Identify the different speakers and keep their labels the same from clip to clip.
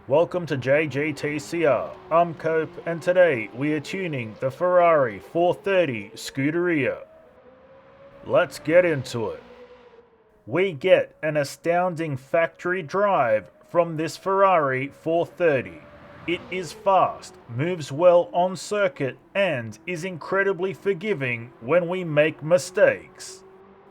Speaker 1: Welcome to JGTCR. I'm Cope, and today we are tuning the Ferrari 430 Scuderia. Let's get into it. We get an astounding factory drive from this Ferrari 430. It is fast, moves well on circuit, and is incredibly forgiving when we make mistakes.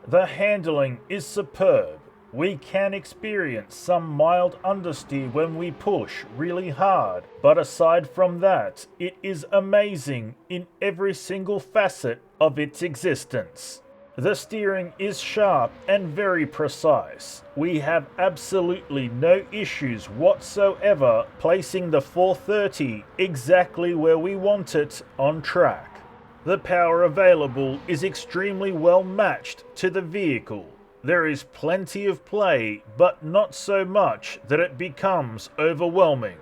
Speaker 1: The handling is superb. We can experience some mild understeer when we push really hard, but aside from that, it is amazing in every single facet of its existence. The steering is sharp and very precise. We have absolutely no issues whatsoever placing the 430 exactly where we want it on track. The power available is extremely well matched to the vehicle. There is plenty of play, but not so much that it becomes overwhelming.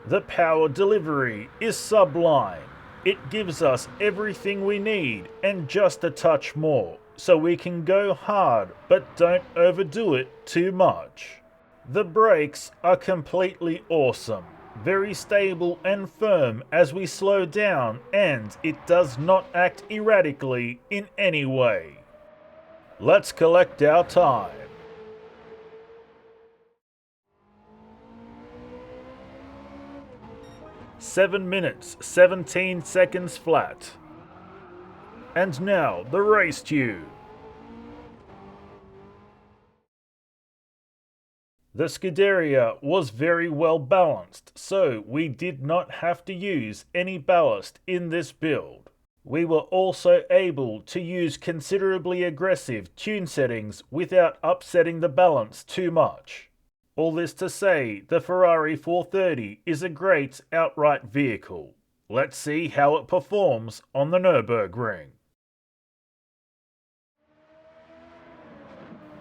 Speaker 1: The power delivery is sublime. It gives us everything we need and just a touch more, so we can go hard but don't overdo it too much. The brakes are completely awesome. Very stable and firm as we slow down, and it does not act erratically in any way. Let's collect our time. Seven minutes, 17 seconds flat. And now the race tune. The Scuderia was very well balanced, so we did not have to use any ballast in this build. We were also able to use considerably aggressive tune settings without upsetting the balance too much. All this to say, the Ferrari 430 is a great outright vehicle. Let's see how it performs on the Nürburgring.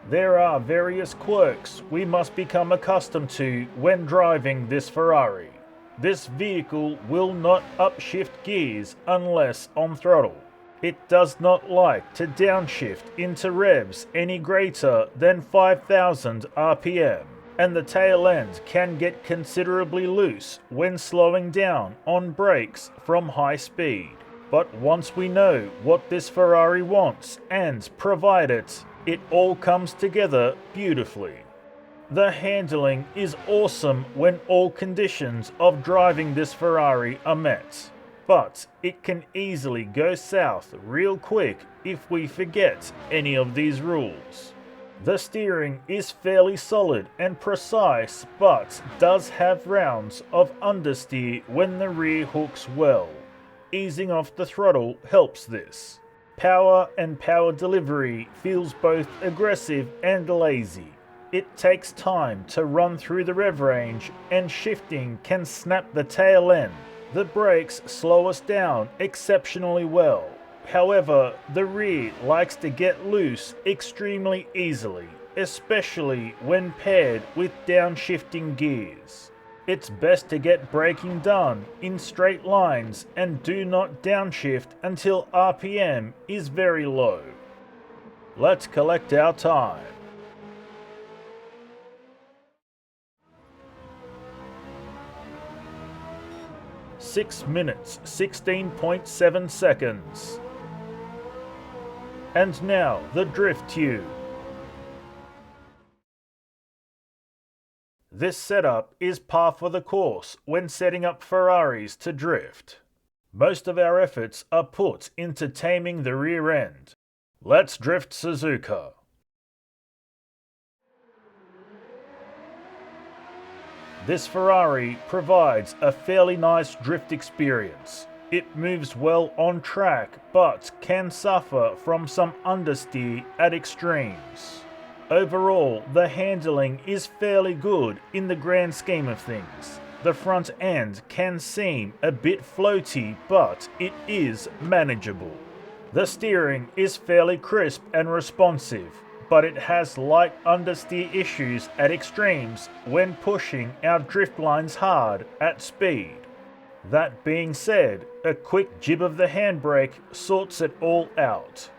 Speaker 1: There are various quirks we must become accustomed to when driving this Ferrari. This vehicle will not upshift gears unless on throttle. It does not like to downshift into revs any greater than 5,000 RPM, and the tail end can get considerably loose when slowing down on brakes from high speed. But once we know what this Ferrari wants and provide it, it all comes together beautifully. The handling is awesome when all conditions of driving this Ferrari are met, but it can easily go south real quick if we forget any of these rules. The steering is fairly solid and precise, but does have rounds of understeer when the rear hooks well. Easing off the throttle helps this. Power and power delivery feels both aggressive and lazy. It takes time to run through the rev range, and shifting can snap the tail end. The brakes slow us down exceptionally well. However, the rear likes to get loose extremely easily, especially when paired with downshifting gears. It's best to get braking done in straight lines and do not downshift until RPM is very low. Let's collect our time. 6 minutes, 16.7 seconds. And now the drift tune. This setup is par for the course when setting up Ferraris to drift. Most of our efforts are put into taming the rear end. Let's drift Suzuka. This Ferrari provides a fairly nice drift experience. It moves well on track, but can suffer from some understeer at extremes. Overall, the handling is fairly good in the grand scheme of things. The front end can seem a bit floaty, but it is manageable. The steering is fairly crisp and responsive, but it has light understeer issues at extremes when pushing our drift lines hard at speed. That being said, a quick jib of the handbrake sorts it all out.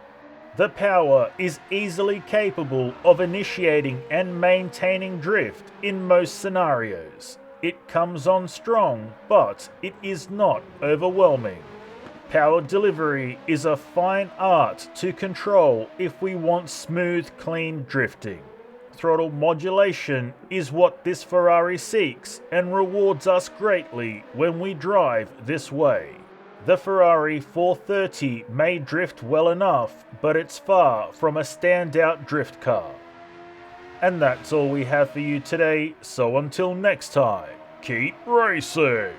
Speaker 1: The power is easily capable of initiating and maintaining drift in most scenarios. It comes on strong, but it is not overwhelming. Power delivery is a fine art to control if we want smooth, clean drifting. Throttle modulation is what this Ferrari seeks and rewards us greatly when we drive this way. The Ferrari 430 may drift well enough, but it's far from a standout drift car. And that's all we have for you today, so until next time, keep racing!